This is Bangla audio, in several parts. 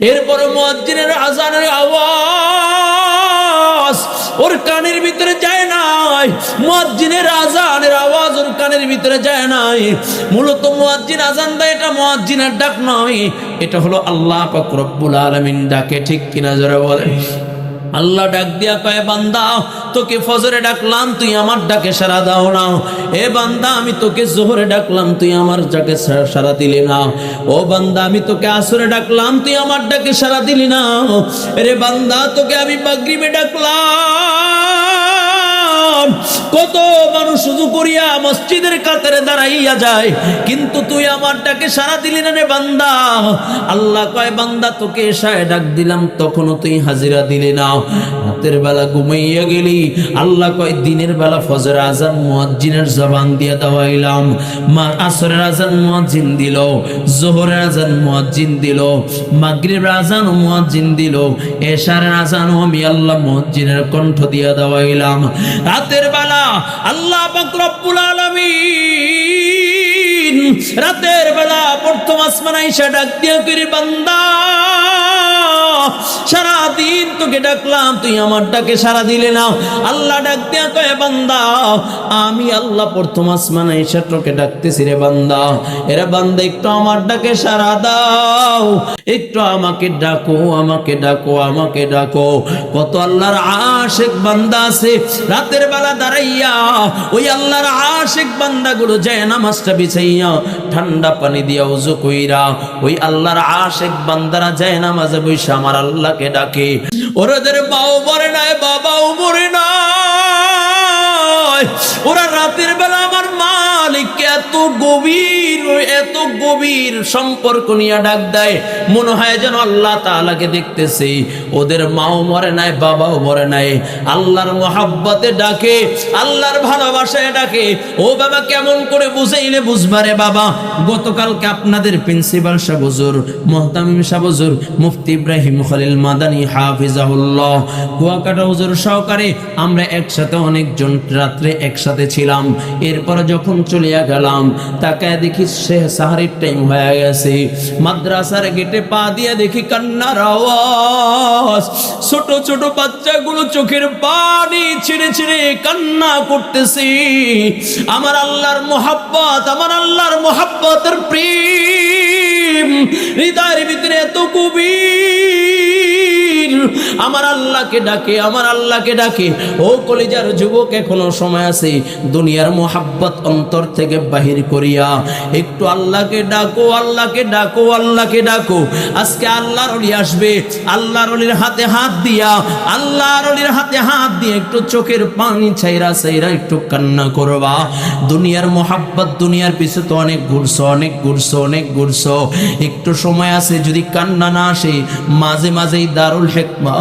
এরপর মুয়াজ্জিনের আযানের আওয়াজ ওর কানের ভিতরে যায় নাই, মুয়াজ্জিনের আযানের আওয়াজ ওর কানের ভিতরে যায় নাই। মূলত মুয়াজ্জিন আযান দেয়, এটা মুয়াজ্জিনের ডাক নয়, এটা হলো আল্লাহ পাক রব্বুল আলামিন ডাকে। ঠিক কিনা জোরে বলেন? আল্লাহ ডাক দিয়া কয়, বান্দা তোকে ফজরে ডাকলাম, তুই আমার ডাকে সাড়া দাও না। এ বান্দা আমি তোকে জোহরে ডাকলাম, তুই আমার ডাকে সাড়া দিলি না। ও বান্দা আমি তোকে আসরে ডাকলাম, তুই আমার ডাকে সাড়া দিলি না। রে বান্দা তোকে আমি মাগরিবে ডাকলাম, কত মানুষ শুধু করিয়া মসজিদের কাতারে দাঁড়াইয়া যায়, কিন্তু তুই আমার ডাকে সাড়া দিলি না রে বান্দা। আল্লাহ কয়, বান্দা তোকে এশায় ডাক দিলাম, তখনও তুই হাজিরা দিলি না। রাতের বেলা ঘুমাইয়া গেলি, আল্লাহ কয় দিনের বেলা ফজর আযান মুয়াজ্জিনের জবান দিয়ে দাওয়াইলাম, আসরের আযান মুয়াজ্জিন দিল, যোহরের আযান মুয়াজ্জিন দিল, মাগরিবের আযান মুয়াজ্জিন দিল, এশার আযান আমি আল্লাহ মুয়াজ্জিনের কণ্ঠ দিয়ে দাওয়াইলাম। রাতের বেলা আল্লাহ পাক রব্বুল আলামিন রাতের বেলা প্রথম আসমানে এসে ডাক দিয়া করি, বান্দা সারা দিন তোকে ডাকলাম, তুই আমার ডাকে সাড়া দিলে না। আল্লাহ ডাক দিয়া কয়, বান্দা আমি আল্লাহ প্রথম আসমানে এসে তোকে ডাকতেছি রে বান্দা। এরা বান্দা একটু আমার ডাকে সাড়া দাও, একটু আমাকে ডাকো, আমাকে ডাকো, আমাকে ডাকো। কত আল্লাহর আশিক বান্দা আছে রাতের বেলা দাঁড়াইয়া, ওই আল্লাহর আশিক বান্দাগুলো যায় নামাজটা বিছাইয়া ঠান্ডা পানি দিয়া ওযু কইরা, ওই আল্লাহর আশিক বান্দারা যায় নামাজে বইসা আমার আল্লাহকে ডাকে। ওদের মাও মরে নাই, বাবাও মরে নাই, ওরা রাতের বেলা আমার মালিককে এত গভীর সম্পর্ক নিয়ে ডাক দেয়, মনে হয় যেন আল্লাহ তাআলাকে দেখতেছে। ওদের মাও মরে নাই, বাবাও মরে নাই, আল্লাহর মহাব্বতে ডাকে, আল্লাহর ভালোবাসায় ডাকে। ও বাবা কেমন করে বুঝাইলে বুঝবারে বাবা? গতকালকে আপনাদের প্রিন্সিপাল সাহেব হুজুর মুহতামিম সাহেব হুজুর মুফতি ইব্রাহিম খলিল মাদানী হাফিজাহুল্লাহ কুয়াকাটা হুজুর সহকারে আমরা একসাথে অনেকজন রাত্রে একসাথে ছিলাম। এরপর যখন চলিয়া গেলাম, তাকায় দেখি সাহারির টাইম হয়ে গেছে। মাদ্রাসার গেটে পা দিয়ে দেখি কান্নার আওয়াজ, ছোট ছোট বাচ্চাগুলো চোখের পানি ছিঁড়ে ছিঁড়ে কান্না করতেছে। আমার আল্লাহর মোহাব্বত, আমার আল্লাহর মোহাব্বতের প্রেম হৃদয়ের ভিতরে এত গভীর, আমার আল্লাহকে ডাকে, আমার আল্লাহকে ডাকে। ও কলিজার যুবক, এখনো সময় আছে, দুনিয়ার মোহাব্বত অন্তর থেকে বাহির করিয়া একটু আল্লাহকে ডাকো, আল্লাহকে ডাকো, আল্লাহকে ডাকো। আজকে আল্লাহর ওলি আসবে, আল্লাহর ওলির হাতে হাত দিয়া, আল্লাহর ওলির হাতে হাত দিয়ে একটু চোখের পানি ছাইরা ছাইরা একটু কান্না করবা। দুনিয়ার মোহাব্বত, দুনিয়ার পিছু তো অনেক ঘুরছো, অনেক ঘুরছো, অনেক ঘুরছো, একটু সময় আছে, যদি কান্না না আসে মাঝে মাঝেই দারুল হিকমা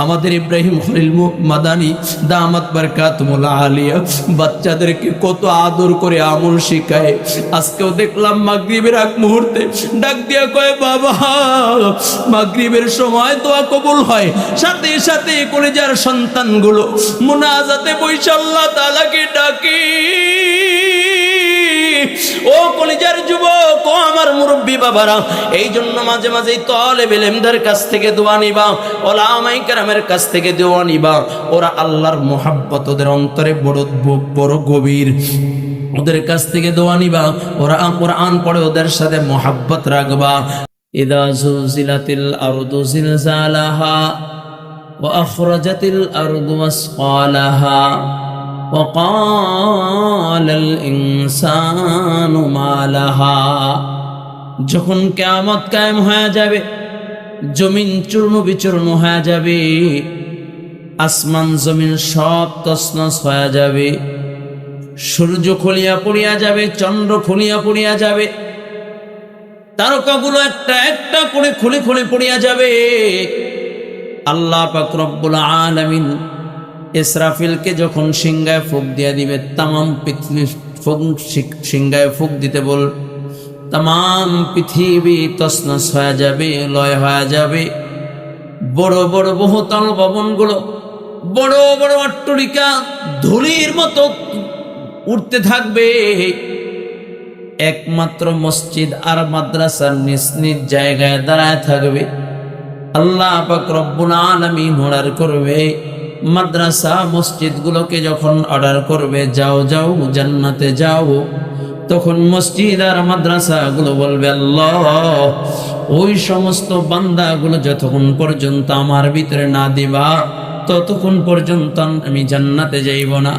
আমাদের ইব্রাহিম খলিল মাদানী দামাত বারকাতুহুল আলিয়া বাচ্চাদেরকে কত আদর করে আমল শিখায়। আজকেও দেখলাম মাগরিবের আগ মুহূর্তে ডাক দিয়া কয়, বাবা মাগরিবের সময় দোয়া কবুল হয়, সাথে সাথে কলেজার সন্তানগুলো মুনাজাতে বইসা আল্লাহ তাআলাকে ডাকে। ও কলিজার যুবক, ও আমার মুরব্বী বাবারা, এই জন্য মাঝে মাঝে তালেবে ইলমদের কাছ থেকে দোয়া নিবা, উলামায়ে কেরামের কাছ থেকে দোয়া নিবা। ওরা আল্লাহর মোহাব্বত ওদের অন্তরে বড় গভীর, ওদের কাছ থেকে দোয়া নিবা। ওরা কোরআন পড়ে, ওদের সাথে মোহাব্বত রাখবা। ইযা যুলজিলাতিল আরদু জিলজালাহা ওয়া আখরাজাতিল আরদু আসকালাহা ওয়াকালাল ইনসানু মা লাহা। যখন কিয়ামত কায়েম হয়ে যাবে, জমিন চূর্ণ বিচূর্ণ হয়ে যাবে, আসমান জমিন সব তছনছ হয়ে যাবে, সূর্য খুলিয়া পড়িয়া যাবে, চন্দ্র খুলিয়া পড়িয়া যাবে, তারকাগুলো একটা একটা করে খুলে খুলে পড়িয়া যাবে। আল্লাহ পাক রব্বুল আলামিন ইসরাফিলকে যখন সিংহায় ফুঁক দিয়া দিবে, তামাম পৃথিবী সিংহায় ফুঁক দিতে বল, তামাম পৃথিবী তছনছ হয়ে যাবে, লয় হয়ে যাবে। বড় বড় বহুতল ভবনগুলো, বড় বড় অট্টালিকা ধুলির মতো উঠতে থাকবে। একমাত্র মসজিদ আর মাদ্রাসার নিজ নিজ জায়গায় দাঁড়ায় থাকবে। আল্লাহ পাক রব্বুল আলামিন অর্ডার করবে, মাদ্রাসা মসজিদগুলোকে যখন অর্ডার করবে যাও যাও জান্নাতে যাও, তখন মসজিদ আর মাদ্রাসাগুলো বলবে আল্লাহ ওই সমস্ত বান্দাগুলো যতক্ষণ পর্যন্ত আমার ভিতরে না দিবা ততক্ষণ পর্যন্ত আমি জান্নাতে যাইব না।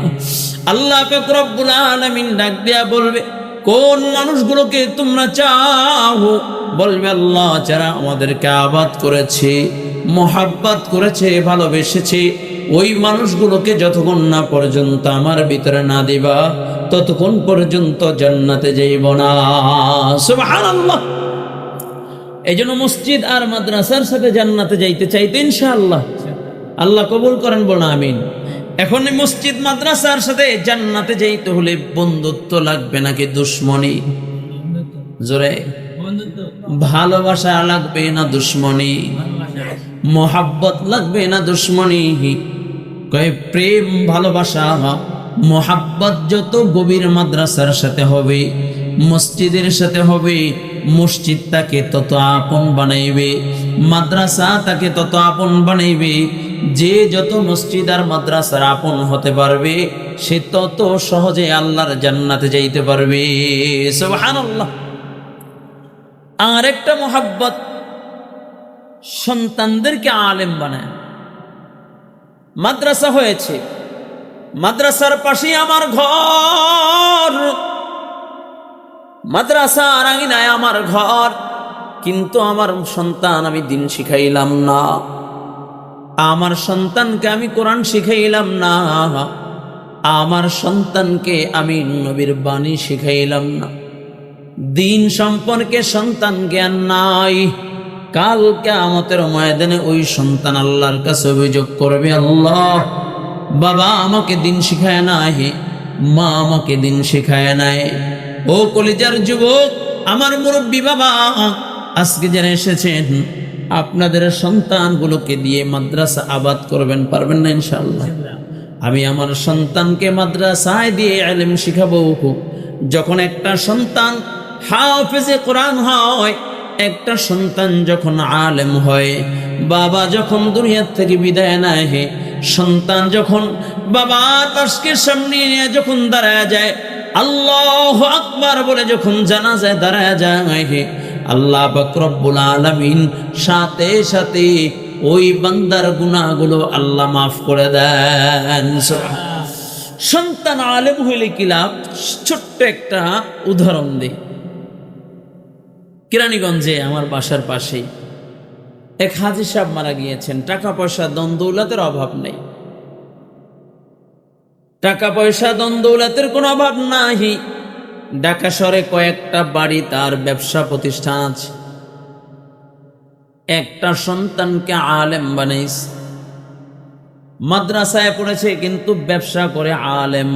আল্লাহ পাক রব্বুল আলামিন ডাক দিয়া বলবে, কোন মানুষগুলোকে তোমরা চাও? বলবে আল্লাহ যারা আমাদেরকে আবাদ করেছে, মোহাব্বত করেছে, ভালোবেসেছে, ওই মানুষগুলোকে যতক্ষণ না পর্যন্ত আমার ভিতরে না দিবা ততক্ষণ পর্যন্ত জান্নাতে যাইব না। সুবহানাল্লাহ। এই জন্য মসজিদ আর মাদ্রাসার সাথে জান্নাতে যাইতে চাইতে ইনশাআল্লাহ আল্লাহ কবুল করেন, বলুন আমিন। এখন এই মসজিদ মাদ্রাসার সাথে জান্নাতে যাইতে হলে বন্ধুত্ব লাগবে নাকি দুশ্মনী? জোরে ভালোবাসা লাগবে না দুশ্মনী? মোহাব্বত লাগবে না দুশ্মনী? কয় প্রেম ভালোবাসা মোহাব্বত যত গভীর মাদ্রাসার সাথে হবে, মসজিদের সাথে হবে, মসজিদ তাকে তত আপন বানাইবে, মাদ্রাসা তাকে তত আপন বানাইবে। যে যত মসজিদ আর মাদ্রাসার আপন হতে পারবে সে তত সহজে আল্লাহর জান্নাতে যাইতে পারবে। সুবহানাল্লাহ। আর একটা মোহাব্বত সন্তানদেরকে আলেম বানায়। মাদ্রাসা হয়েছে, মাদ্রাসার পাশে আমার ঘর, মাদ্রাসার আঙিনায় আমার ঘর, কিন্তু আমার সন্তান আমি দিন শিখাইলাম না, আমার সন্তানকে আমি কোরআন শিখাইলাম না, আমার সন্তানকে আমি নবীর বাণী শিখাইলাম না, দিন সম্পর্কে সন্তান জ্ঞান নাই, কাল কিয়ামতের ময়দানে ওই সন্তান আল্লাহর কাছে অভিযোগ করবে, আল্লাহ বাবা আমাকে দিন শিখায় নাই, মা আমাকে দিন শিখায় নাই। ও কলিজার যুবক, আমার মুরব্বী বাবা, আজকে যারা এসেছেন আপনাদের সন্তানগুলোকে দিয়ে মাদ্রাসা আবাদ করবেন, পারবেন না ইনশাআল্লাহ? আমি আমার সন্তানকে মাদ্রাসায় দিয়ে ইলম শিখাবো। যখন একটা সন্তান হাফেজে কোরআন হয়, একটা সন্তান যখন আলেম হয়, বাবা যখন দুনিয়ার থেকে বিদায় নেয়, সন্তান যখন বাবা তাস্কের সামনে নিয়ে যখন দাঁড়ায় যায়, আল্লাহু আকবার বলে যখন জানাজায় দাঁড়ায় যায়, আল্লাহ পাক রব্বুল আলামিন সাথে সাথে ওই বান্দার গুনাহগুলো আল্লাহ মাফ করে দেন। সন্তান আলেম হইলে কি লাভ? ছোট্ট একটা উদাহরণ দিই। কেরানীগঞ্জে আমার বাসার পাশেই এক হাজী সাহেব মারা গিয়েছেন। টাকা পয়সা দন দৌলতের অভাব নেই, টাকা পয়সা দন দৌলতের কোনো অভাব নাই। ঢাকা শহরে কয়েকটা বাড়ি তার ব্যবসা প্রতিষ্ঠান আছে। একটা সন্তানকে আলেম বানাইছে, মাদ্রাসায় পড়েছে কিন্তু ব্যবসা করে আলেম।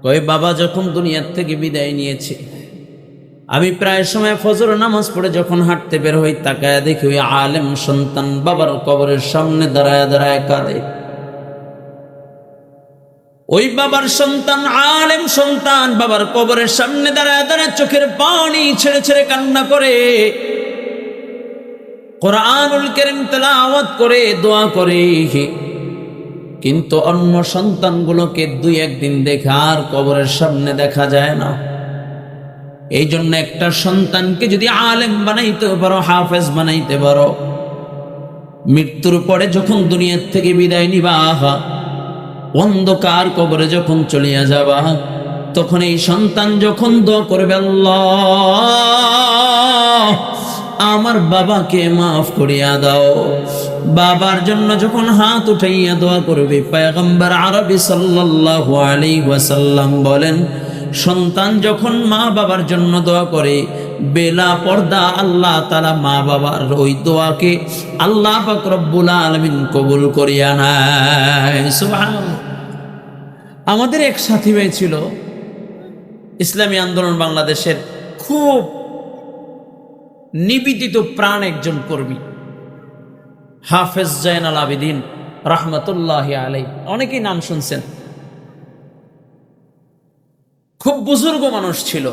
কই বাবা যখন দুনিয়ার থেকে বিদায় নিয়েছে, আমি প্রায় সময় ফজর নামাজ পড়ে যখন হাঁটতে বের হই, তাকায় দেখি ওই আলেম সন্তান বাবার কবরের সামনে দাঁড়ায় দাঁড়ায় কাঁদে। ওই বাবার সন্তান, আলেম সন্তান, বাবার কবরের সামনে দাঁড়ায় দাঁড়ায় চোখের পানি ছেড়ে ছেড়ে কান্না করে, কোরআনুল কারীম তেলাওয়াত করে, দোয়া করে। কিন্তু অন্য সন্তানগুলোকে দুই একদিন দেখে আর কবরের সামনে দেখা যায় না। এই জন্য একটা সন্তানকে যদি আলেম বানাইতে পারো, হাফেজ বানাইতে পারো, মৃত্যুর পরে যখন দুনিয়ার থেকে বিদায় নিবা, অন্ধকার কবরে যখন চলিয়া যাবা, তখন এই সন্তান যখন দোয়া করবে, আল্লাহ আমার বাবাকে মাফ করিয়া দাও, বাবার জন্য যখন হাত উঠাইয়া দোয়া করবে, পয়গম্বর আরবি সাল্লাল্লাহু আলাইহি ওয়াসাল্লাম বলেন, সন্তান যখন মা বাবার জন্য দোয়া করে, বেলা পর্দা আল্লাহ তাআলা মা বাবার ওই দোয়াকে আল্লাহ পাক রব্বুল আলামিন কবুল করিয়া নেয়। সুবহানাল্লাহ। আমাদের এক সাথী ভাই ছিল, ইসলামী আন্দোলন বাংলাদেশের খুব নিবেদিত প্রাণ একজন কর্মী, হাফেজ জয়নাল আবেদিন রাহমাতুল্লাহি আলাইহি। অনেকেই নাম শুনছেন। খুব বুজুর্গ মানুষ ছিল,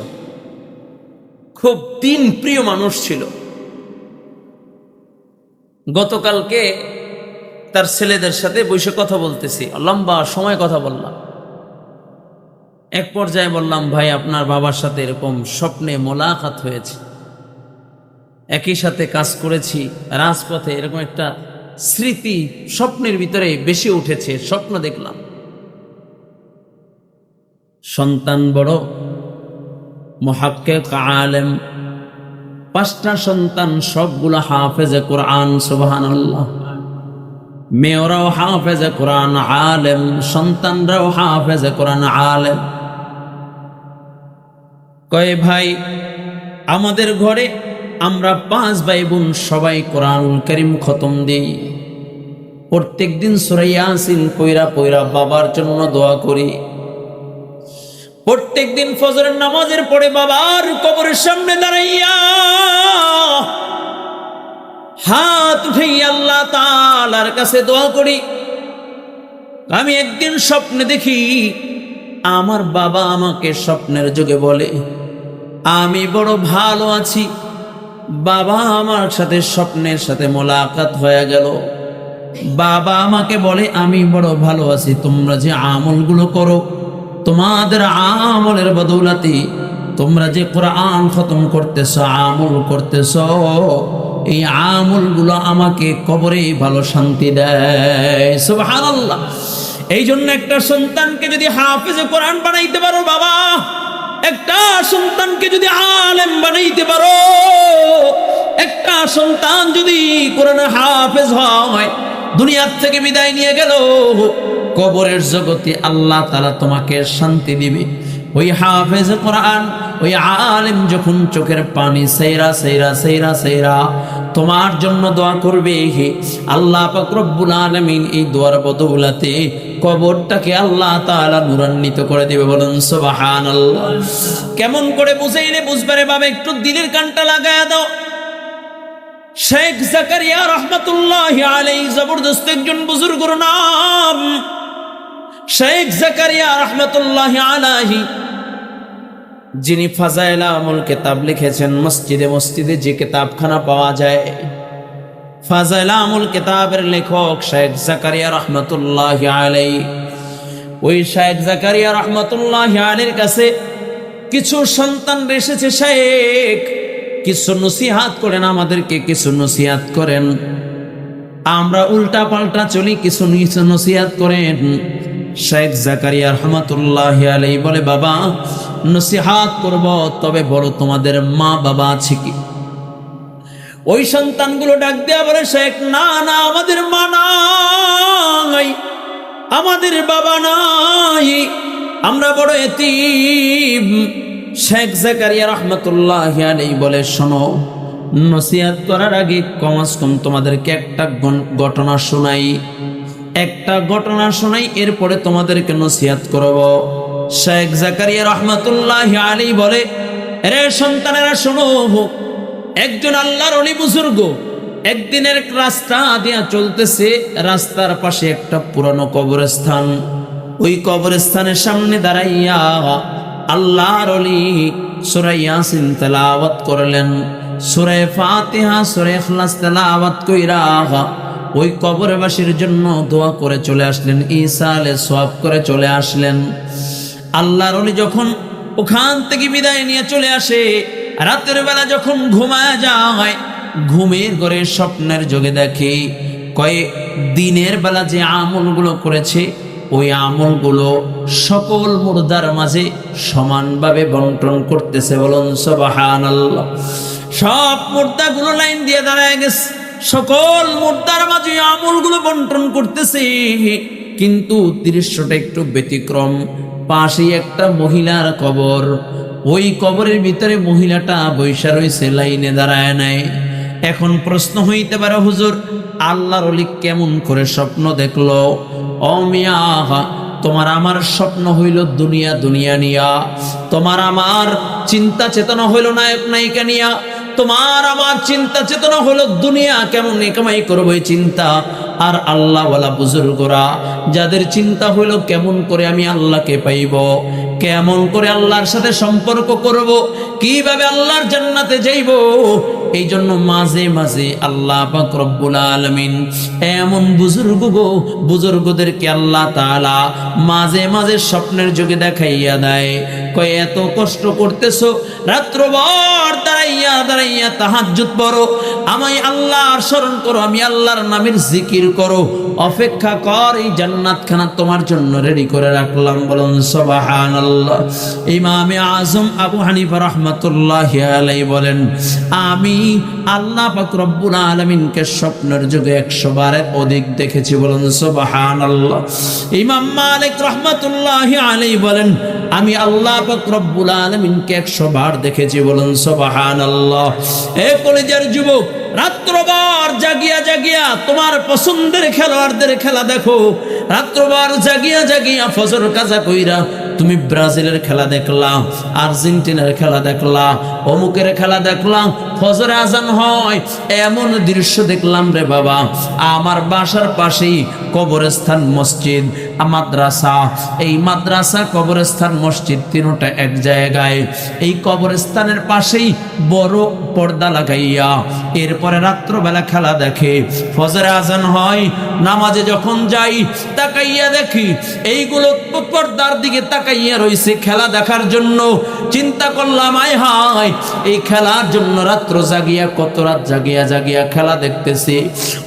খুব দিন প্রিয় মানুষ ছিল। গতকালকে তার ছেলেদের সাথে বসে কথা বলতেছি, লম্বা সময় কথা বললাম। এক পর্যায়ে বললাম, ভাই আপনার বাবার সাথে এরকম স্বপ্নে মোলাকাত হয়েছে, একই সাথে কাজ করেছি রাজপথে, এরকম একটা স্মৃতি স্বপ্নের ভিতরে বেশি উঠেছে, স্বপ্ন দেখলাম। সন্তান বড় মুহাক্কিক আলেম, 5টা সন্তান সবগুলো হাফেজে কোরআন, সুবহানাল্লাহ। মেয়েরাও হাফেজে কোরআন আলেম, সন্তানরাও হাফেজে কোরআন আলেম। কয় ভাই আমাদের ঘরে আমরা 5 ভাই বোন সবাই কোরআনুল কারীম খতম দেই, প্রত্যেক দিন সূরা ইয়াসিন পইরা পইরা বাবার জন্য দোয়া করি, প্রত্যেক দিন ফজরের নামাজের পরে বাবার কবরের সামনে দাঁড়াইয়া হাত উঠাইয়া আল্লাহ তাআলার কাছে দোয়া করি। আমি একদিন স্বপ্নে দেখি আমার বাবা আমাকে স্বপ্নের যুগে বলে আমি বড় ভালো আছি। বাবা আমার সাথে স্বপ্নের সাথে মোলাকাত হয়ে গেল। বাবা আমাকে বলে আমি বড় ভালো আছি, তোমরা যে আমলগুলো করো, তোমাদের আমলের বদৌলতে তোমরা যে কোরআন খতম করতেছ, আমল করতেছ, এই আমলগুলো আমাকে কবরে ভালো শান্তি দেয়। সুবহানাল্লাহ। এই জন্য একটা সন্তানকে যদি হাফেজে কোরআন বানাইতে পারো বাবা, একটা সন্তানকে যদি আলেম বানাইতে পারো, একটা সন্তান যদি কোরআনে হাফেজ হয়, দুনিয়ার থেকে বিদায় নিয়ে গেল, কবরের জগতে আল্লাহ তাআলা তোমাকে শান্তি দিবে। ওই হাফেজ কোরআন, ওই আলেম যখন চোখের পানি সাইরা সাইরা সাইরা সাইরা তোমার জন্য দোয়া করবে, আল্লাহ পাক রব্বুল আলামিন এই দোয়ার বদৌলতে কবরটাকে আল্লাহ তাআলা নূরান্বিত করে দিবে। বলুন সুবহানাল্লাহ। কেমন করে বুঝাইলে বুঝবারে বাবা, একটু দিলের কানটা লাগায়া দাও। শেখ জাকারিয়া রাহমাতুল্লাহি আলাইহি জবরদস্ত একজন বুজুর্গের নাম, শেখ জাকারিয়া রাহমাতুল্লাহি আলাইহি, যিনি ফাজাইল আমল কিতাব লিখেছেন। মসজিদে মসজিদে যে কিতাবখানা পাওয়া যায়, ফাজাইল আমল কিতাবের লেখক শেখ জাকারিয়া রাহমাতুল্লাহি আলাইহি। ওই শেখ জাকারিয়া রাহমাতুল্লাহি আলাইহির কাছে কিছু সন্তান এসেছে, শেখ কিছু নসিহাত করেন আমাদেরকে, কিছু নসিহাত করেন। আমরা উল্টা পাল্টা চলি, কিছু নসিহাত করেন। শেখ জাকারিয়া রাহমাতুল্লাহি আলাইহি বলে, বাবা নসিহাত করব, তবে বলো তোমাদের মা বাবা আছে কি? ওই সন্তানগুলো ডাক দেয়া বলে, শেখ না না, আমাদের মা নাই, আমাদের বাবা নাই, আমরা বড় এতিম। শেখ জাকারিয়া রাহমাতুল্লাহি আলাইহি বলে, শোনো, নসিহত করার আগে কমস কম তোমাদেরকে একটা ঘটনা শোনাই, একটা ঘটনা শোনাই, এরপরে তোমাদেরকে নসিহত করব। শেখ জাকারিয়া রাহমাতুল্লাহি আলাইহি বলে, রে সন্তানেরা শোনো, একজন আল্লাহর ওলি বুজুর্গ একদিনের রাস্তা দিয়া চলতেছে, রাস্তার পাশে একটা পুরানো কবরস্থান। ওই কবরস্থানের সামনে দাঁড়াইয়া আল্লাহর ওলি সূরা ইয়াসিন তেলাওয়াত করলেন, সূরা ফাতিহা, সূরা ইখলাস তেলাওয়াত কইরা ওই কবরবাসীর জন্য দোয়া করে চলে আসলেন, ইসালে সওয়াব করে চলে আসলেন। আল্লাহর ওলি যখন ওখান থেকে বিদায় নিয়ে চলে আসে, রাতের বেলা যখন ঘুমায় যায়, ঘুমের ঘরে স্বপ্নের যোগে দেখে কয়ে দিনের বেলা যে আমলগুলো করেছে ওই আমলগুলো সকল মুর্দার মাঝে সমানভাবে বন্টন করতেছে। বলুন সুবহানাল্লাহ। সব মুর্দাগুলো লাইন দিয়ে দাঁড়ায় গেছে, সকল মুর্দার মাঝে আমলগুলো বন্টন করতেছে। কিন্তু দৃশ্যটা একটু ব্যতিক্রম, পাশে একটা মহিলার কবর। ওই কবরের ভিতরে মহিলাটা বৈশা রয়েছে, লাইনে দাঁড়ায় নাই। এখন প্রশ্ন হইতে পারে, হুজুর আল্লাহর ওলি কেমন করে স্বপ্ন দেখলো? ও মিয়া, তোমার আমার স্বপ্ন হইল দুনিয়া দুনিয়া নিয়া, তোমার আমার চিন্তা চেতনা হইল নায়ক নায়িকা নিয়া, তোমার আমার চিন্তা চেতনা হলো দুনিয়া কেমন কামাই করবো এই চিন্তা। আর আল্লাহওয়ালা বুজুর্গরা যাদের চিন্তা হইল কেমন করে আমি আল্লাহকে পাইব, কেমন করে আল্লাহর সাথে সম্পর্ক করব, কিভাবে আল্লাহর জান্নাতে যাইব, এই জন্য মাঝে মাঝে আল্লাহ পাক রব্বুল আলামিন এমন বুজুর্গদেরকে আল্লাহ তাআলা মাঝে মাঝে স্বপ্নের যুগে দেখাইয়া দেয়, কয় এত কষ্ট করতেছো, রাত্রভর দাঁড়াইয়া দাঁড়াইয়া তাহাজ্জুদ পড়ো, আমি আল্লাহর স্মরণ করো, আমি আল্লাহর নামের জিকির করো, অপেক্ষা কর, এই জান্নাতখানা তোমার জন্য রেডি করে রাখলাম। বলুন সুবহানাল্লাহ। ইমামে আজম আবু হানিফা রাহমাতুল্লাহি আলাইহি বলেন, আমি আল্লাহ পাক রব্বুল আলামিনকে স্বপ্নের যুগে 100 বারের অধিক দেখেছি। বলুন সুবহানাল্লাহ। ইমাম মালিক রাহমাতুল্লাহি আলাইহি বলেন, আমি আল্লাহ পাক রব্বুল আলামিনকে 100 বার দেখেছি। বলুন সুবহানাল্লাহ। এ কলেজের যুবক, রাত্রবার জাগিয়া জাগিয়া তোমার পছন্দের খেলোয়াড়দের খেলা দেখো, রাত্রবার জাগিয়া জাগিয়া ফজর কাজা কইরা তুমি ব্রাজিলের খেলা দেখলা, আর্জেন্টিনার খেলা দেখলা, অমুকের খেলা দেখলা, ফজরে আজান হয়, এমন দৃশ্য দেখলাম রে বাবা। আমার বাসার পাশেই কবরস্থান, মসজিদ, মাদ্রাসা, এই মাদ্রাসা, কবরস্থান, মসজিদ তিনটা এক জায়গায়। এই কবরস্থানের পাশেই বড় পর্দা লাগাইয়া এরপরে রাত্রবেলা খেলা দেখে। ফজরে আজান হয়, নামাজে যখন যাই তাকাইয়া দেখি এইগুলো পর্দার দিকে তাকাইয়া রইছে খেলা দেখার জন্য। চিন্তা করলাম, আয় হায়, এই খেলার জন্য রাত্র জাগিয়া, কত রাত জাগিয়া জাগিয়া খেলা দেখতেছি,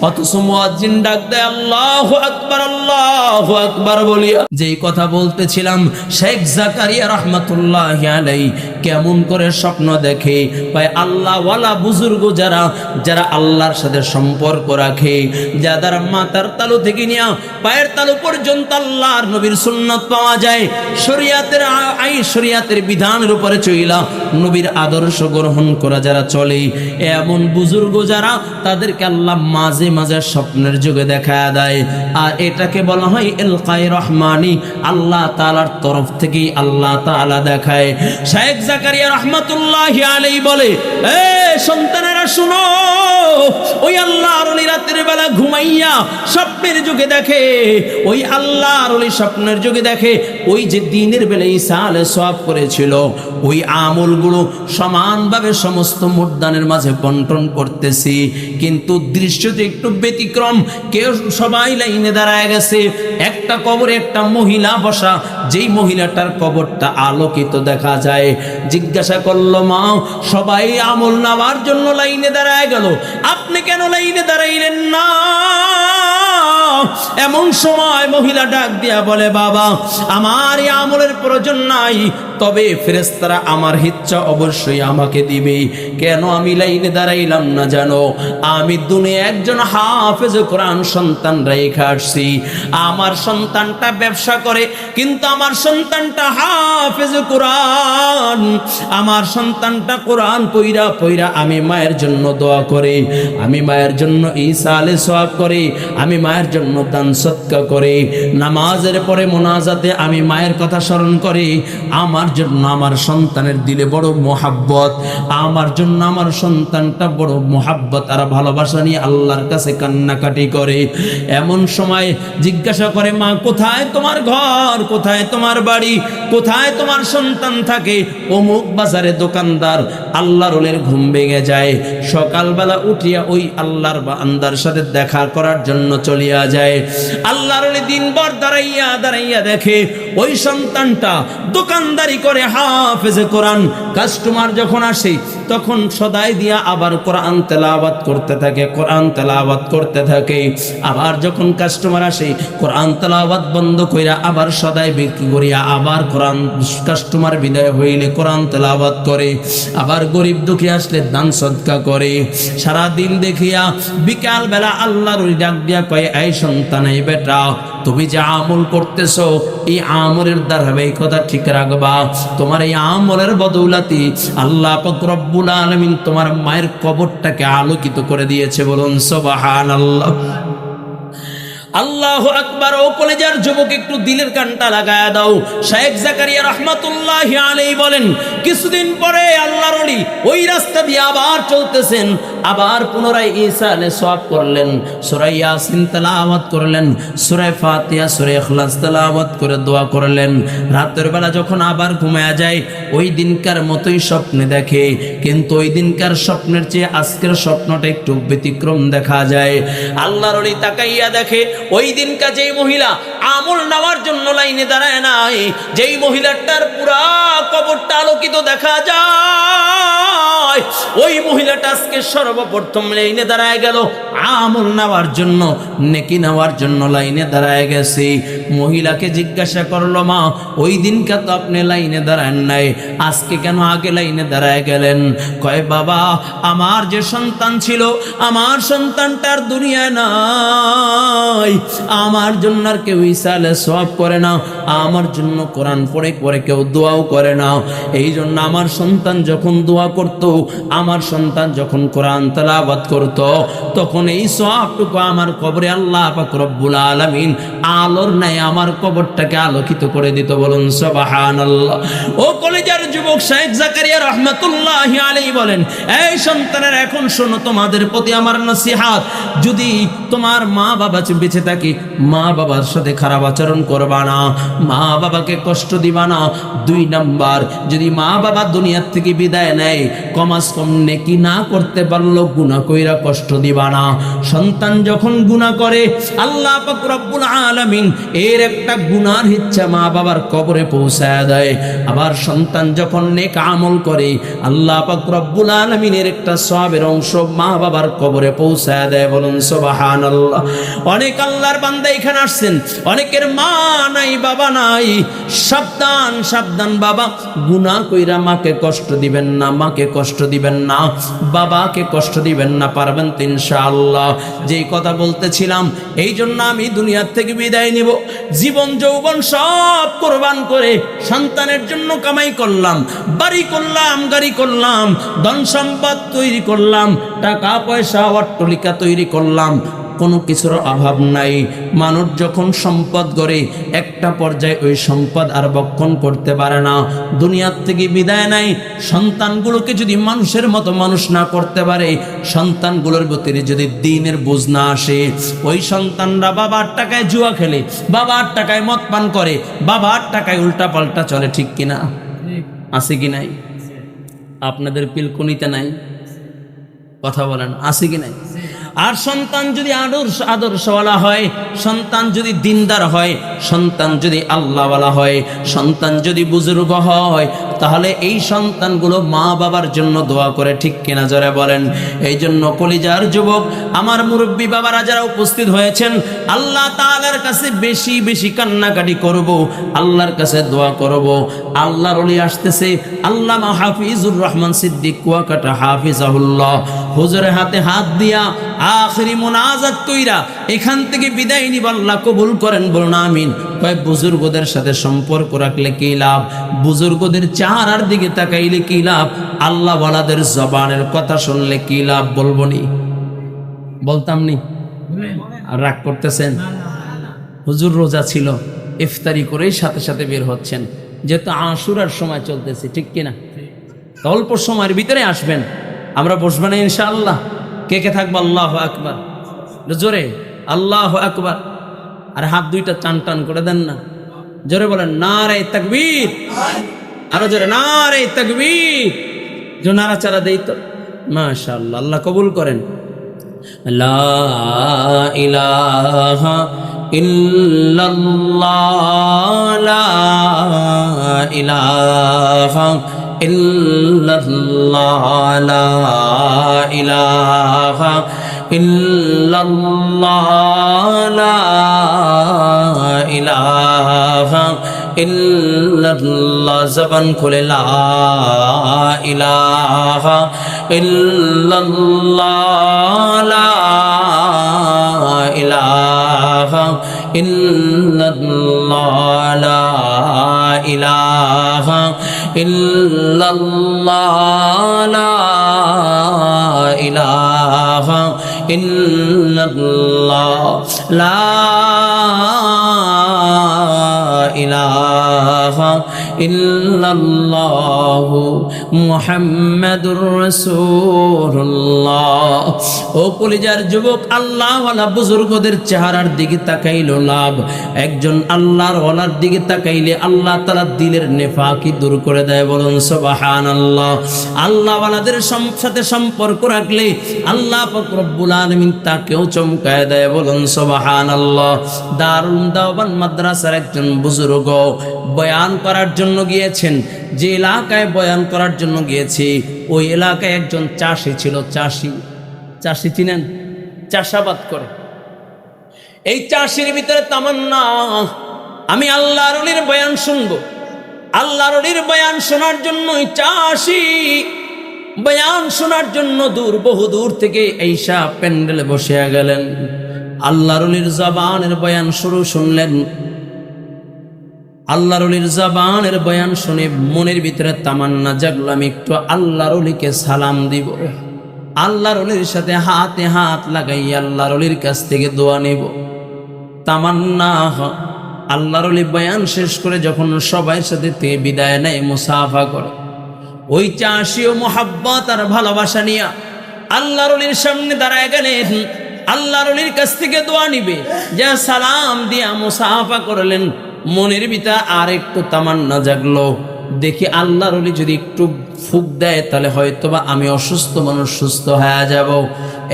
অথচ মুয়াজ্জিন ডাক দেয় আল্লাহু আকবার, আল্লাহু আকবার বলিয়া। যেই কথা বলতেছিলাম, শেখ জাকারিয়া রাহমাতুল্লাহি আলাইহি কেমন করে স্বপ্ন দেখে, ভাই আল্লাহ ওয়ালা বুজুর্গ যারা যারা আল্লাহর সাথে সম্পর্ক রাখে, যাদের মাথার তালু থেকে নিয়ে পায়ের তালু পর্যন্ত আল্লাহর নবীর সুন্নাত পাওয়া যায়, শরীয়তের শরীয়তের বিধানের উপরে চইলা নবীর আদর্শ গ্রহণ করা যারা চলে, এমন বুজুর্গ যারা, তাদেরকে আল্লাহ মাঝে মাঝে স্বপ্নের যুগে দেখা দেয়। আর এটাকে বলা হয় ইলকায়ে রহমানি, আল্লাহ তাআলার তরফ থেকেই আল্লাহ তাআলা দেখায়। শেখ জাকারিয়া রাহমাতুল্লাহি আলাইহি বলে, এ সন্তানেরা শুনো, ওই আল্লাহর ওলি রাতের বেলা ঘুমাইয়া স্বপ্নের যুগে দেখে, ওই আল্লাহর ওলি স্বপ্নের যুগে দেখে ওই যে দিনের বেলা ঈসা আলাইহিস সালাম করেছিল, ওই আমলগুলো সমানভাবে সমস্ত মুর্দানের মাঝে বন্টন করতেছি। কিন্তু দৃশ্যতে একটু ব্যতিক্রম, কেউ সবাই লাইনে দাঁড়ায় গেছে, একটা কবরে একটা মহিলা বসা, যেই মহিলাটার কবরটা আলোকিত দেখা যায়। জিজ্ঞাসা করলো, মা, সবাই আমল নেওয়ার জন্য লাইনে দাঁড়ায় গেল, আপনি কেন লাইনে দাঁড়াইলেন না? এমন সময় মহিলা ডাক দিয়া বলে, বাবা, আমার এই আমলের প্রয়োজন নাই, তবে ফেরেশতারা আমার ইচ্ছা অবশ্যই আমাকে দিবে। কেন আমি লাইনে দাঁড়াইলাম না জানো? আমি দুনিয়া একজন হাফেজ কোরআন সন্তান রেখে আসছি। আমার সন্তানটা ব্যবসা করে, কিন্তু আমার সন্তানটা হাফেজ কোরআন। আমার সন্তানটা কোরআন পইরা পইরা আমি মায়ের জন্য দোয়া করে, আমি মায়ের জন্য ঈসা আলাইহিস সালাম করে, আমি মায়ের জন্য দান সদকা করে, নামাজের পরে মোনাজাতে আমি মায়ের কথা স্মরণ করি। আমার জন্য আমার সন্তানের দিলে বড় মোহাব্বত, আমার জন্য আমার সন্তানটা বড় মোহাব্বত আর ভালোবাসা নিয়ে আল্লাহর কাছে কান্নাকাটি করে। এমন সময় জিজ্ঞাসা করে, মা, কোথায় তোমার ঘর, কোথায় তোমার বাড়ি, কোথায় তোমার সন্তান থাকে? অমুক বাজারে দোকানদার। আল্লাহর ওলির ঘুম ভেঙে যায়, সকালবেলা উঠিয়া ওই আল্লাহর বান্দার সাথে দেখা করার জন্য চলিয়া যায়। আল্লাহর ওলি দিনভর দাঁড়াইয়া দাঁড়াইয়া দেখে ওই সন্তানটা দোকানদারি করে, হাফেজে কোরআন। কাস্টমার যখন আসে তখন সদাই দিয়া আবার কোরআন তেলাওয়াত করতে থাকে, কোরআন তেলাওয়াত করতে থাকে। আবার যখন কাস্টমার আসে, কোরআন তেলাওয়াত বন্ধ কইরা আবার সদাই বিক্রি করিয়া আবার কোরআন, কাস্টমার বিদায় হইলে কোরআন তেলাওয়াত করে। আবার গরিব দুঃখী আসলে দান সদকা করে। সারা দিন দেখিয়া বিকাল বেলা আল্লাহর ওই ডাক দিয়া কয়, এই সন্তান, এই বেটা, তুমি যে আমল করতেছো, এই আমলের ধারাবাহিকতা ঠিক রাখবা। তোমার এই আমলের বদৌলতি আল্লাহ পাক রব্বুল আলামিন তোমার মায়ের কবরটাকে আলোকিত করে দিয়েছে। বলুন সুবহানাল্লাহ। আল্লাহু আকবার। ও কলেজার যুবক, একটু দিলের কানটা লাগায়া দাও। শায়েখ জাকারিয়া রাহমাতুল্লাহি আলাইহি বলেন, কিছুদিন পরে আল্লাহর ওলি ওই রাস্তা দিয়ে আবার চলতেছেন, আবার পুনরায় ঈসা আলাইহিস সালাম করলেন, সূরা ইয়াসিন তেলাওয়াত করলেন, সূরা ফাতিহা, সূরা ইখলাস তেলাওয়াত করে দোয়া করলেন। রাতের বেলা যখন আবার ঘুমায়া যায়, ওই দিনকার মতোই স্বপ্নে দেখে, কিন্তু ওই দিনকার স্বপ্নের চেয়ে আজকের স্বপ্নটা একটু ব্যতিক্রম দেখা যায়। আল্লাহর ওলি তাকাইয়া দেখে, ওই দিনকার যেই মহিলা আমল নেওয়ার জন্য লাইনে দাঁড়ায় নাই, যেই মহিলাটার পুরা কবরটা আলোকিত দেখা যায়, ওই মহিলাটা আজকে সর্বপ্রথম লাইনে দাঁড়ায় গেল আমল নেওয়ার জন্য, নেকি নেওয়ার জন্য লাইনে দাঁড়ায় গেছে। মহিলাকে জিজ্ঞাসা করলো, মা ওই দিনকার তো আপনি লাইনে দাঁড়ান নাই, আজকে কেন আগে লাইনে দাঁড়ায় গেলেন? কয়, বাবা আমার যে সন্তান ছিল, আমার সন্তানটার দুনিয়া নাই, আমার জন্য আর কেউ ঈসা আলাইহিস সালাম করে না, আমার জন্য কোরআন পড়ে পড়ে কেউ দোয়াও করে না। এই জন্য আমার সন্তান যখন দোয়া করত, আমার সন্তান যখন কোরআন তেলাওয়াত করত, তখন এই সওয়াবটুকু আমার কবরে আল্লাহ পাক রব্বুল আলামিন আলোর ন্যায় আমার কবরটাকে আলোকিত করে দিত। বলুন সুবহানাল্লাহ। ও কলেজার যুবক, শায়েখ জাকারিয়া রাহমাতুল্লাহি আলাইহি বলেন, এই সন্তানের এখন শোনো, তোমাদের প্রতি আমার নসিহত, যদি তোমার মা বাবা বেঁচে থাকে, মা বাবার সাথে খারাপ আচরণ করবা না, মা বাবাকে কষ্ট দিবা না। 2 নাম্বার, যদি মা বাবা দুনিয়ার থেকে বিদায় নেয়, কমাস কম নেকি না করতে পারলো গুনাহ কইরা কষ্ট দিবা না। সন্তান যখন গুনাহ করে, আল্লাহ পাক রব্বুল আলামিন এর একটা গুনার ইচ্ছা মা বাবার কবরে পৌঁছায় দেয়। আবার সন্তান যখন নেক আমল করে, আল্লাহ পাক রব্বুল আলামিনের একটা সওয়াবের অংশ মা বাবার কবরে পৌঁছায় দেয়। বলুন সুবহানাল্লাহ। অনেক আল্লাহর বান্দা এখানে আসছেন, অনেকের মা নাই, বাবা নাই। সাবধান সাবধান বাবা, গুনাহ কইরা মাকে কষ্ট দিবেন না, মাকে কষ্ট দিবেন না, বাবাকে কষ্ট দিবেন না। পারবেন তো ইনশাআল্লাহ? যেই কথা বলতেছিলাম, এই জন্য আমি দুনিয়ার থেকে বিদায় নিব, জীবন যৌবন সব কোরবান করে সন্তানের জন্য কামাই করলাম, বাড়ি করলাম, গাড়ি করলাম, ধন সম্পদ তৈরি করলাম, টাকা পয়সা অট্টালিকা তৈরি করলাম, কোনো কিছুর অভাব নাই। মানুষ যখন সম্পদ গড়ে, একটা পর্যায়ে ওই সম্পদ আর বক্ষণ করতে পারে না, দুনিয়ার থেকে বিদায় নাই। সন্তানগুলোকে যদি মানুষের মতো মানুষ না করতে পারে, সন্তানগুলোর ভিতরে যদি দ্বীনের বুঝ না আসে, ওই সন্তানরা বাবার টাকায় জুয়া খেলে, বাবার টাকায় মদ পান করে, বাবার টাকায় উল্টা পাল্টা চলে। ঠিক কিনা? আছে কি নাই? আপনাদের পিলকুনিতে নাই? কথা বলেন, আছে কি নাই? আর সন্তান যদি আদর্শওয়ালা হয়, সন্তান যদি দিনদার হয়, সন্তান যদি আল্লাহওয়ালা হয়, সন্তান যদি বুজুর্গ হয়, তাহলে এই সন্তানগুলো মা বাবার জন্য দোয়া করে। ঠিক কিনা জোরে বলেন? এই জন্য কলিজার যুবক, আমার মুরব্বী বাবারা যারা উপস্থিত হয়েছেন, আল্লাহ তাআলার কাছে বেশি বেশি কান্নাকাটি করব, আল্লাহর কাছে দোয়া করব। আল্লাহর ওলি আসতেছে, আল্লামা হাফিজুর রহমান সিদ্দিক কুয়াকাটা হাফিজাহুল্লাহ, হুজুরের হাতে হাত দিয়া আখিরি মুনাজাত কইরা এখান থেকে বিদায় নিব। আল্লাহ কবুল করেন, বলুন আমিন। কয়, বুজুর্গদের সাথে সম্পর্ক রাখলে কি লাভ? বুজুর্গদের চেহারার দিকে তাকাইলে কি লাভ? আল্লাহ ওয়ালাদের জবানের কথা শুনলে কি লাভ? বলবো নি? বলতাম নি? আর রাগ করতেছেন? হুজুর রোজা ছিল, ইফতারি করেই সাথে সাথে বের হচ্ছেন, যেহেতু আশুরার সময় চলতেছে। ঠিক কিনা? অল্প সময়ের ভিতরে আসবেন, আমরা বসবো না ইনশাআল্লাহ। কে কে থাকবো? আল্লাহু আকবার, জোরে আল্লাহু আকবার। আর হাত দুইটা টান টান করে দেন না, জোরে বলেন নারে তাকবীর, আরো জোরে নারে তাকবীর। যে নাড়াচাড়া দেই তো, মাশাআল্লাহ, আল্লাহ কবুল করেন। লা ইলাহা ইল্লাল্লাহ, লা ইলাহা ইল্লাল্লাহ, লা ইলাহা ইল্লাল্লাহ, লা ইলাহা ইল্লাল্লাহ। জবান খুলে লা ইলাহা ইল্লাল্লাহ, লা ইলাহা ইল্লাল্লাহ, লা ইলাহা ইল্লাল্লাহ, লা ইলাহা ইল্লাল্লাহ লা ইলাহা ইল্লাল্লাহু মুহাম্মাদুর রাসূলুল্লাহ। ও কলিজার যুবক, আল্লাহওয়ালা বুজুর্গদের চেহারার দিকে তাকাইলো লাভ। একজন আল্লাহর ওয়ালার দিকে তাকাইলে আল্লাহ তাআলা দিলের নেফাকি দূর করে দেয়। বলুন সুবহানাল্লাহ। আল্লাহওয়ালাদের সাথে সম্পর্ক রাখলে আল্লাহ পাক রব্বুল আলামিন তাকেও চমকায় দেয়। বলুন সুবহানাল্লাহ। দারুল দাওবান মাদ্রাসার একজন বুজুর্গ বয়ান করার জন্য গিয়েছেন। যে এলাকায় বয়ান করার জন্য গিয়েছি ওই এলাকায় একজন চাষি ছিল। চাষি চিনেন? চাষাবাদ করে। এই চাষির ভিতরে তামান্না, আমি আল্লাহর ওলির বয়ান শুনবো। আল্লাহর ওলির বয়ান শোনার জন্য চাষি বয়ান শোনার জন্য বহু দূর থেকে এইসা প্যান্ডেলে বসে গেলেন। আল্লাহর ওলির জবানের বয়ান শুনলেন। আল্লাহর ওলির জবানের বয়ান শুনে মনের ভিতরে তামান্না জাগলো, আমি একটু আল্লাহর ওলিকে সালাম দিব, আল্লাহর ওলির সাথে হাতে হাত লাগাই আল্লাহর ওলির কাছ থেকে দোয়া নেব। তামান্না। আল্লাহর ওলি বয়ান শেষ করে যখন সবাই সাথে বিদায় নেয়, মুসাফা করে, ওই চাষিও মোহাব্বত আর ভালোবাসা নিয়ে আল্লাহর ওলির সামনে দাঁড়ায় গেলেন। আল্লাহর ওলির কাছ থেকে দোয়া নিবে, যা সালাম দিয়া মুসাফা করলেন। মনের ভিতরে আর একটু তামান্না জাগলো, দেখি আল্লাহর ওলি যদি একটু ফুক দেয় তাহলে হয়তোবা আমি অসুস্থ মানুষ সুস্থ হয়ে যাব।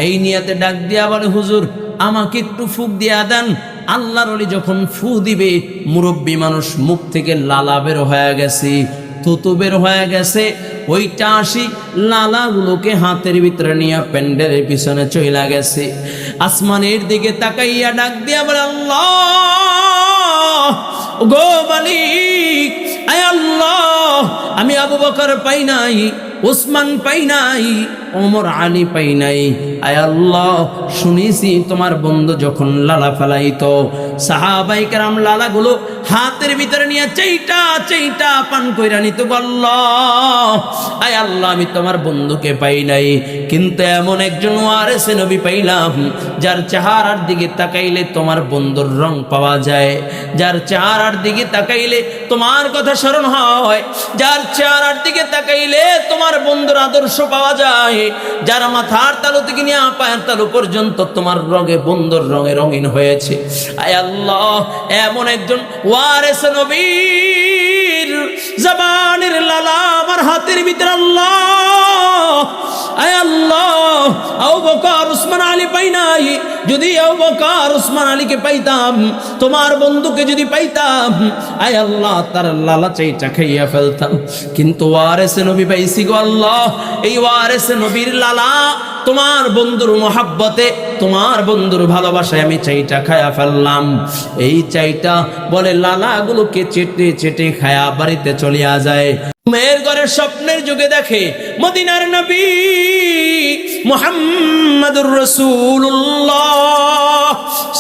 এই নিয়াতে ডাক দিয়া বলে, হুজুর আমাকে একটু ফুক দিয়া দেন। আল্লাহর ওলি যখন ফু দিবে, মুরব্বী মানুষ, মুখ থেকে লালা বের হয়ে গেছে, থুতু বের হয়ে গেছে। ওই চাষি লালাগুলোকে হাতের ভিতরে নিয়ে প্যান্ডেলের পিছনে চইলা গেছে। আসমানের দিকে তাকাইয়া ডাক দিয়া বলে, আল্লাহ গো মালিক, আয় আল্লাহ, আমি আবু বকর পাই নাই, উসমান পাই নাই, ওমর আলী পাই নাই। আয় আল্লাহ, শুনেছি তোমার বন্ধু যখন লালা ফেলাইতো, সাহাবায়ে কেরাম লালাগুলো হাতের ভিতরে নিয়ে চাইটা পান কইরা নিত। আল্লাহ, আয় আল্লাহ, আমি তোমার বন্ধুকে পাই নাই, কিন্তু এমন একজন ওয়ারিসে নবী পাইলাম যার চেহারার দিকে তাকাইলে তোমার বন্ধুর রং পাওয়া যায়, যার চেহারার দিকে তাকাইলে তোমার কথা স্মরণ হয়, যার চেহারার দিকে তাকাইলে তোমার বন্ধুর আদর্শ পাওয়া যায়, যার মাথার তালু থেকে নিয়ে পায়ের তালু পর্যন্ত তোমার রঙে বন্ধুর রঙে রঙিন হয়েছে। আয় আল্লাহ, এমন একজন ওয়ারিস নবীর জবানের লালা আমার হাতের ভিতরে। আল্লাহ, আয় আল্লাহ, আবু বকর উসমান আলী পাই নাই, যদি আবু বকর উসমান আলীকে পাইতাম, তোমার বন্ধুকে যদি পাইতাম, আয় আল্লাহ, তার লালা চাইটা খাইয়া ফেলতাম। কিন্তু ওয়ারিসে নবী পাইছি গো আল্লাহ। এই ওয়ারিসে নবীর লালা তোমার বন্ধুর মোহাব্বতে, তোমার বন্ধুর ভালোবাসায় আমি চাইটা খায়া ফেললাম। এই চাইটা বলে লালাগুলোকে চেটে চেটে খায়া বাড়িতে চলিয়া যায়। মেয়ের ঘরের স্বপ্নের যুগে দেখে মদিনার নবী মুহাম্মাদুর রাসূলুল্লাহ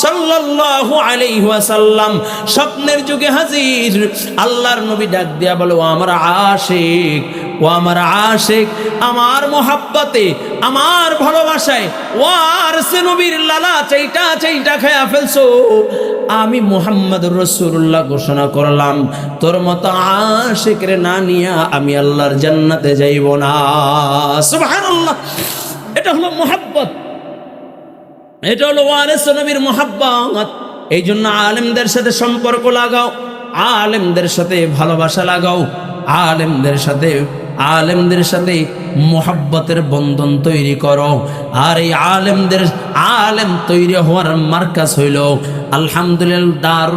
সাল্লাল্লাহু আলাইহি ওয়াসাল্লাম স্বপ্নের যুগে হাজির। আল্লাহর নবী ডাক দিয়া বলে, ও আমার আশিক, ও আমার আশিক, আমার মোহাব্বতে, আমার ভালোবাসায় ওয়ারিসে নবীর লালা চাইটা খায়া ফেলছো। আমি মুহাম্মাদুর রাসূলুল্লাহ ঘোষণা করলাম, তোর মতো আশিকরে না নিয়া আমি আল্লাহর জান্নাতে যাইব না। সুবহানাল্লাহ। এটা হলো মুহাব্বত, এটা হলো ওয়ারিসে নবীর মুহাব্বত। এই জন্য আলেমদের সাথে সম্পর্ক লাগাও, আলেমদের সাথে ভালোবাসা লাগাও, আলেমদের সাথে মোহাব্বতের বন্ধন তৈরি করো। আর এই আলেম তৈরি হওয়ার মার্কাজ হইল আলহামদুলিল্লাহ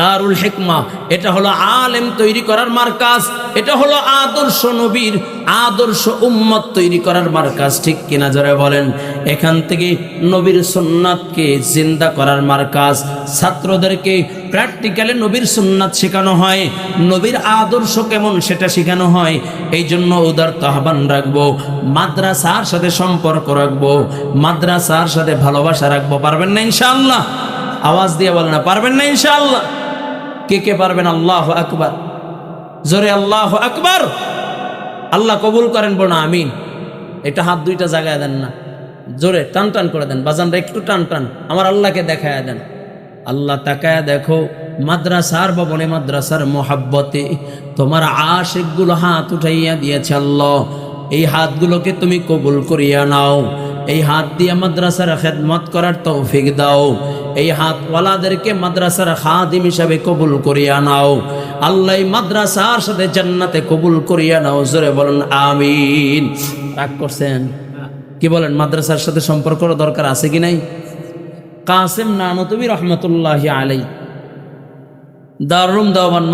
দারুল হিকমা। এটা হলো আলেম তৈরি করার মার্কাজ, এটা হলো আদর্শ নবীর, আদর্শ উম্মত তৈরি করার মার্কাজ। ঠিক কিনা জোরে বলেন? এখান থেকে নবীর সুন্নাতকে জিন্দা করার মার্কাজ। ছাত্রদেরকে প্র্যাকটিক্যালি নবীর সুন্নাত শেখানো হয়, নবীর আদর্শ কেমন সেটা শেখানো হয়। এই জন্য উদারত আহ্বান রাখবো, মাদ্রাসার সাথে সম্পর্ক রাখবো, মাদ্রাসার সাথে ভালোবাসা রাখবো। পারবেন না ইনশাআল্লাহ? আওয়াজ দিয়ে বলেন না, পারবেন না ইনশাআল্লাহ? কে কে পারবেন? আল্লাহু আকবার, জোরে আল্লাহু আকবার। আল্লাহ কবুল করেন, বলুন আমিন। এটা হাত দুইটা জাগায় দেন না, জোরে টান টান করে দেন, বাজানরা একটু টান টান আমার আল্লাহকে দেখায় দেন। আল্লাহ তাকায় দেখো মাদ্রাসার ভবনে, মাদ্রাসার মোহাব্বতে তোমার আশিকগুলো হাত উঠাইয়া দিয়েছে। আল্লাহ এই হাতগুলোকে তুমি কবুল করিয়া নাও, এই হাত দিয়ে মাদ্রাসার খেদমত করার তৌফিক দাও, এই হাতওয়ালাদেরকে মাদ্রাসার খাদিম হিসাবে কবুল করিয়া নাও। আল্লাহ এই মাদ্রাসার সাথে জান্নাতে কবুল করিয়া নাও, জোরে বলেন আমিন। রাগ করছেন? কি বলেন, মাদ্রাসার সাথে সম্পর্ক দরকার আছে কি নাই? কাসেম নানতুবি রহমতুল্লাহি আলাইহি দারুম দাওয়ান